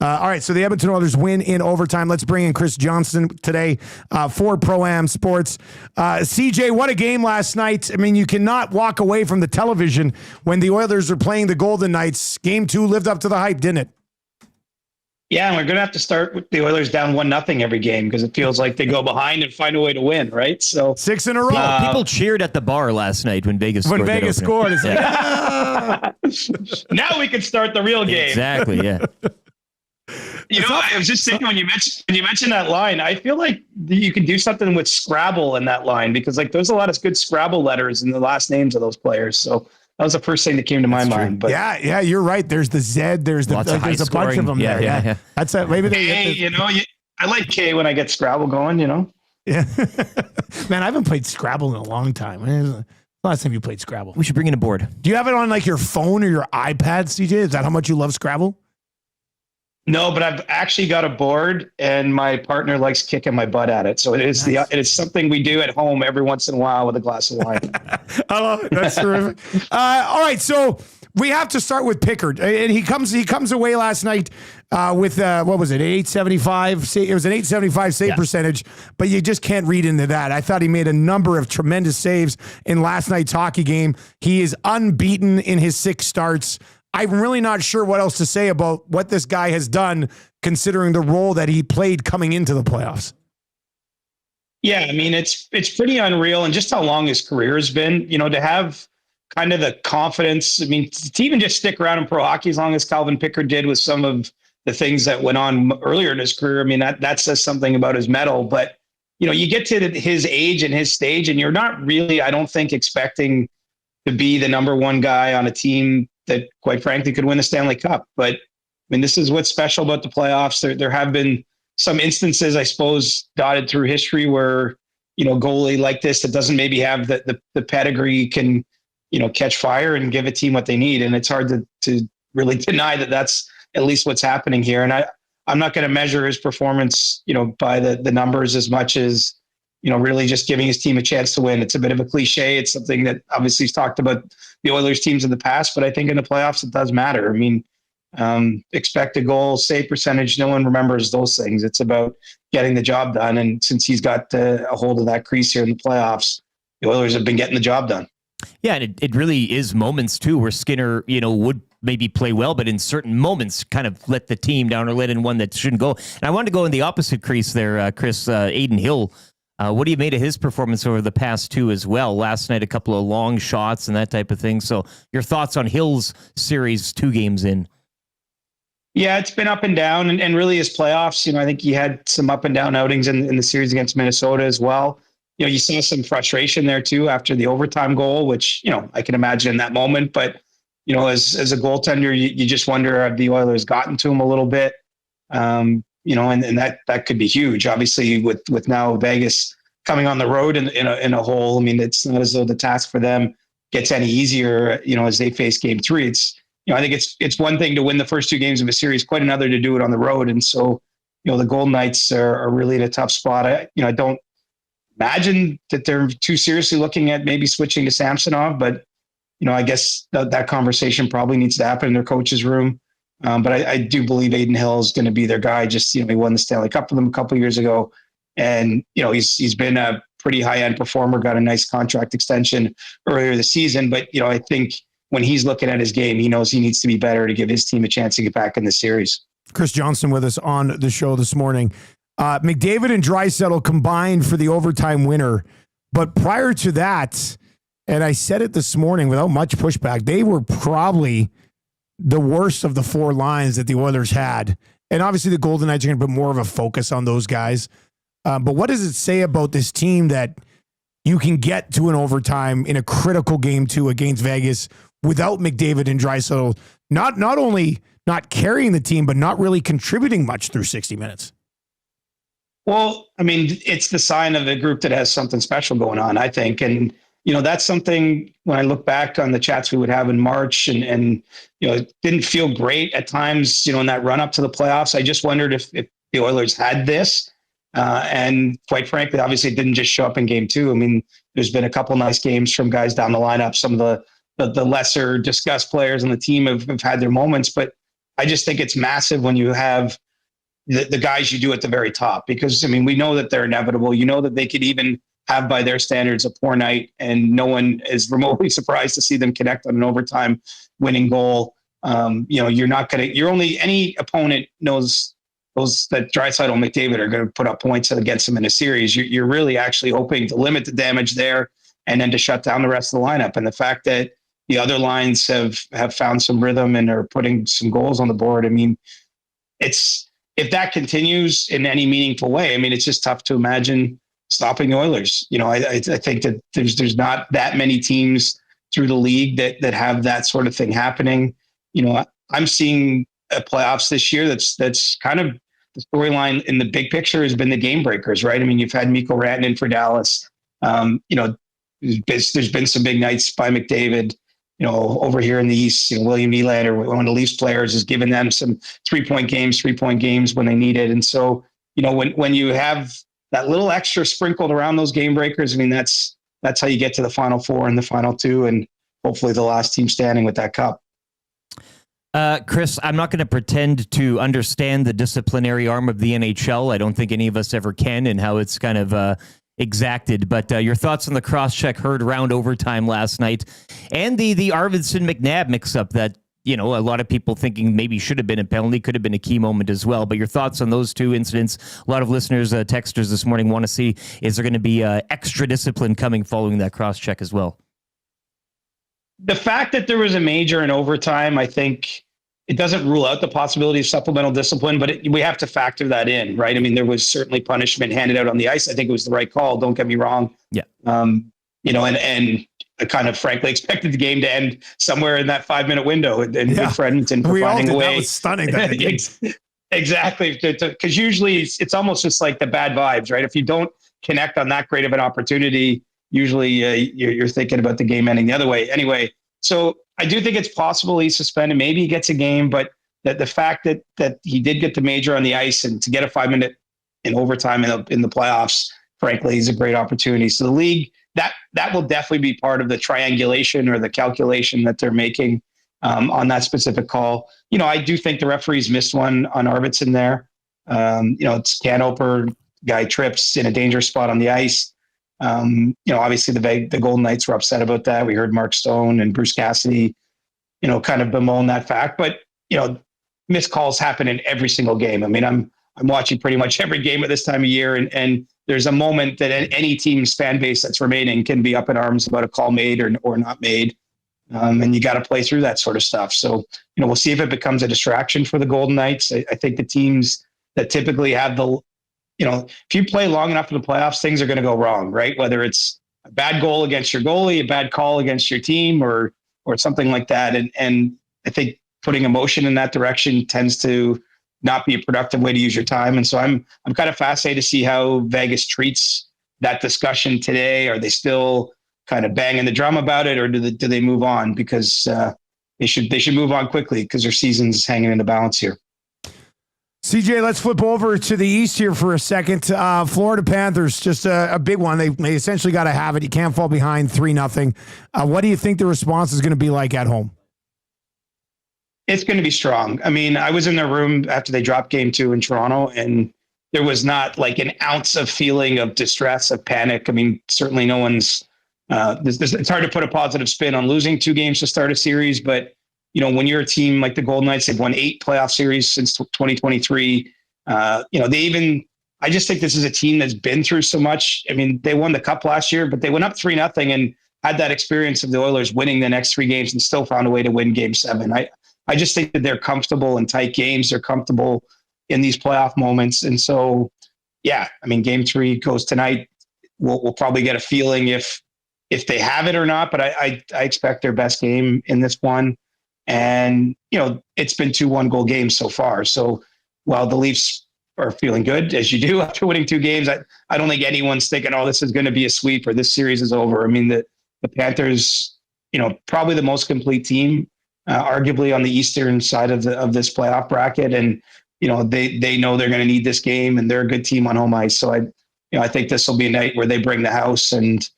All right, so the Edmonton Oilers win in overtime. Let's bring in Chris Johnston today for Pro-Am Sports. CJ, what a game last night. I mean, you cannot walk away from the television when the Oilers are playing the Golden Knights. Game 2 lived up to the hype, didn't it? Yeah, and we're going to have to start with the Oilers down 1-0 every game because it feels like they go behind and find a way to win, right? So 6 in a row. People cheered at the bar last night when Vegas scored. When Vegas scored. It's now we can start the real game. Exactly, yeah. I was just thinking when you mentioned that line, I feel like you can do something with Scrabble in that line because like there's a lot of good Scrabble letters in the last names of those players. So that was the first thing that came to my mind. But yeah, you're right. There's the Z. There's a bunch of them there. Yeah. That's maybe they. I like K when I get Scrabble going. Yeah, man, I haven't played Scrabble in a long time. When the last time you played Scrabble? We should bring in a board. Do you have it on like your phone or your iPad, CJ? Is that how much you love Scrabble? No, but I've actually got a board, and my partner likes kicking my butt at it. So it is it is something we do at home every once in a while with a glass of wine. I love it. That's terrific. All right, so we have to start with Pickard, and he comes away last night with what was it, 875? It was an 875 save percentage, but you just can't read into that. I thought he made a number of tremendous saves in last night's hockey game. He is unbeaten in his 6 starts. I'm really not sure what else to say about what this guy has done, considering the role that he played coming into the playoffs. Yeah, I mean, it's pretty unreal, and just how long his career has been. To have kind of the confidence. I mean, to even just stick around in pro hockey as long as Calvin Pickards did with some of the things that went on earlier in his career. I mean, that says something about his mettle. But you get to his age and his stage, and you're not really, I don't think, expecting to be the number one guy on a team that, quite frankly, could win the Stanley Cup. But I mean, this is what's special about the playoffs. There have been some instances, I suppose, dotted through history where, goalie like this that doesn't maybe have the pedigree can, catch fire and give a team what they need. And it's hard to really deny that that's at least what's happening here. And I'm not going to measure his performance, by the numbers as much as, really just giving his team a chance to win. It's a bit of a cliche. It's something that obviously he's talked about the Oilers teams in the past, but I think in the playoffs, it does matter. I mean, expected goal, save percentage, no one remembers those things. It's about getting the job done. And since he's got a hold of that crease here in the playoffs, the Oilers have been getting the job done. Yeah, and it really is moments too where Skinner, would maybe play well, but in certain moments kind of let the team down or let in one that shouldn't go. And I wanted to go in the opposite crease there, Chris. Aiden Hill. What do you made of his performance over the past 2 as well? Last night, a couple of long shots and that type of thing. So your thoughts on Hill's series 2 games in? Yeah, it's been up and down, and really his playoffs, I think he had some up and down outings in the series against Minnesota as well. You saw some frustration there too after the overtime goal, which, I can imagine in that moment. But, as a goaltender, you just wonder have the Oilers gotten to him a little bit. And that could be huge. Obviously, with now Vegas coming on the road in a hole, I mean, it's not as though the task for them gets any easier, as they face game 3. It's, I think it's one thing to win the first 2 games of a series, quite another to do it on the road. And so, the Golden Knights are really in a tough spot. I don't imagine that they're too seriously looking at maybe switching to Samsonov, but, I guess that conversation probably needs to happen in their coach's room. But I do believe Aiden Hill is going to be their guy. Just, he won the Stanley Cup for them a couple of years ago. And, he's been a pretty high-end performer, got a nice contract extension earlier this season. But, I think when he's looking at his game, he knows he needs to be better to give his team a chance to get back in the series. Chris Johnston with us on the show this morning. McDavid and Draisaitl combined for the overtime winner. But prior to that, and I said it this morning without much pushback, they were probably the worst of the 4 lines that the Oilers had. And obviously the Golden Knights are going to put more of a focus on those guys. But what does it say about this team that you can get to an overtime in a critical game 2 against Vegas without McDavid and Draisaitl, not only not carrying the team, but not really contributing much through 60 minutes? Well, I mean, it's the sign of a group that has something special going on, I think. And, that's something when I look back on the chats we would have in March and it didn't feel great at times, in that run up to the playoffs. I just wondered if the Oilers had this. And quite frankly, obviously it didn't just show up in game 2. I mean, there's been a couple nice games from guys down the lineup. Some of the lesser discussed players on the team have had their moments, but I just think it's massive when you have the guys you do at the very top, because, I mean, we know that they're inevitable. You know that they could even have, by their standards, a poor night, and no one is remotely surprised to see them connect on an overtime winning goal. Any opponent knows that Draisaitl and McDavid are going to put up points against them in a series. You're really actually hoping to limit the damage there and then to shut down the rest of the lineup. And the fact that the other lines have found some rhythm and are putting some goals on the board, I mean, if that continues in any meaningful way, I mean, it's just tough to imagine stopping the Oilers. I think that there's not that many teams through the league that have that sort of thing happening. I'm seeing playoffs this year that's kind of the storyline in the big picture has been the game breakers, right? I mean, you've had Mikko Rantanen for Dallas. There's been some big nights by McDavid. Over here in the East, William Nylander, one of the Leafs players, has given them some 3-point games when they need it. And so, when you have that little extra sprinkled around those game breakers, I mean, that's how you get to the Final Four and the Final Two, and hopefully the last team standing with that cup. Chris, I'm not going to pretend to understand the disciplinary arm of the NHL. I don't think any of us ever can, and how it's kind of exacted. But your thoughts on the cross-check heard around overtime last night, and the Arvidsson McNabb mix-up that, a lot of people thinking maybe should have been a penalty, could have been a key moment as well. But your thoughts on those two incidents? A lot of listeners, texters this morning want to see, is there going to be extra discipline coming following that cross-check as well? The fact that there was a major in overtime, I think it doesn't rule out the possibility of supplemental discipline, but we have to factor that in, right? I mean, there was certainly punishment handed out on the ice. I think it was the right call. Don't get me wrong. Yeah. And I kind of frankly expected the game to end somewhere in that 5-minute window, and good for Edmonton for finding a way. That was stunning. Exactly. Because usually it's almost just like the bad vibes, right? If you don't connect on that great of an opportunity, usually you're thinking about the game ending the other way. Anyway, so I do think it's possible he's suspended. Maybe he gets a game, but the fact that he did get the major on the ice, and to get a 5-minute in overtime in the playoffs, frankly, is a great opportunity. So the league, that will definitely be part of the triangulation or the calculation that they're making on that specific call. I do think the referees missed one on Arvidsson there. It's Canoper, guy trips in a dangerous spot on the ice. Obviously the Golden Knights were upset about that. We heard Mark Stone and Bruce Cassidy, kind of bemoan that fact. But, missed calls happen in every single game. I mean, I'm watching pretty much every game at this time of year, and there's a moment that any team's fan base that's remaining can be up in arms about a call made or not made. And you got to play through that sort of stuff. So, we'll see if it becomes a distraction for the Golden Knights. I think the teams that typically have if you play long enough in the playoffs, things are going to go wrong, right? Whether it's a bad goal against your goalie, a bad call against your team, or something like that. And I think putting emotion in that direction tends to not be a productive way to use your time. And so I'm kind of fascinated to see how Vegas treats that discussion today. Are they still kind of banging the drum about it, or do they move on? Because they should move on quickly, because their season's hanging in the balance here. CJ, let's flip over to the East here for a second. Florida Panthers, just a big one. They essentially got to have it. You can't fall behind 3-0. What do you think the response is going to be like at home? It's going to be strong. I mean, I was in their room after they dropped game 2 in Toronto, and there was not like an ounce of feeling of distress, of panic. I mean, certainly no one's it's hard to put a positive spin on losing 2 games to start a series, but when you're a team like the Golden Knights, they've won 8 playoff series since 2023. I just think this is a team that's been through so much. I mean, they won the cup last year, but they went up 3-0 and had that experience of the Oilers winning the next 3 games and still found a way to win game 7. I just think that they're comfortable in tight games. They're comfortable in these playoff moments. And so, yeah, I mean, game 3 goes tonight. We'll probably get a feeling if they have it or not, but I expect their best game in this one. And, it's been 2 1-goal games so far. So while the Leafs are feeling good, as you do after winning 2 games, I don't think anyone's thinking, oh, this is going to be a sweep or this series is over. I mean, the Panthers, probably the most complete team, arguably on the eastern side of this playoff bracket. And, they know they're going to need this game, and they're a good team on home ice. So I think this will be a night where they bring the house, and,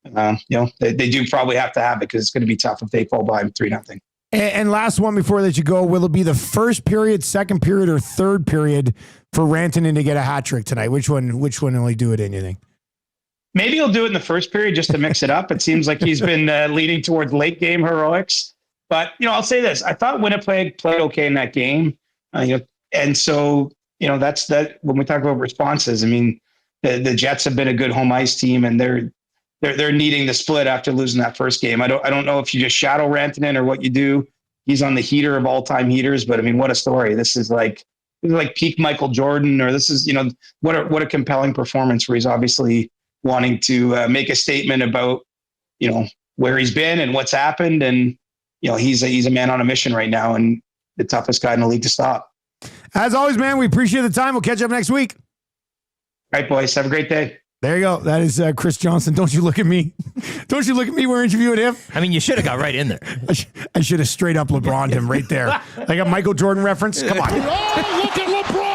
they do probably have to have it, because it's going to be tough if they fall behind 3-0. And last one before I let you go, will it be the first period, second period, or third period for Rantanen to get a hat trick tonight? Which one will he do it in, you think? Maybe he'll do it in the first period just to mix it up. It seems like he's been leaning towards late game heroics. But, I'll say this. I thought Winnipeg played okay in that game. And so, that's that when we talk about responses. I mean, the Jets have been a good home ice team, and they're needing the split after losing that first game. I don't know if you just shadow Rantanen or what you do. He's on the heater of all-time heaters, but I mean, what a story. This is like peak Michael Jordan, or this is, what a compelling performance where he's obviously wanting to make a statement about, where he's been and what's happened. And, he's a man on a mission right now and the toughest guy in the league to stop. As always, man, we appreciate the time. We'll catch up next week. All right, boys. Have a great day. There you go. That is Chris Johnston. Don't you look at me. Don't you look at me. We're interviewing him. I mean, you should have got right in there. I should have straight up LeBron'd him right there. Like a Michael Jordan reference. Come on. Oh, look at LeBron.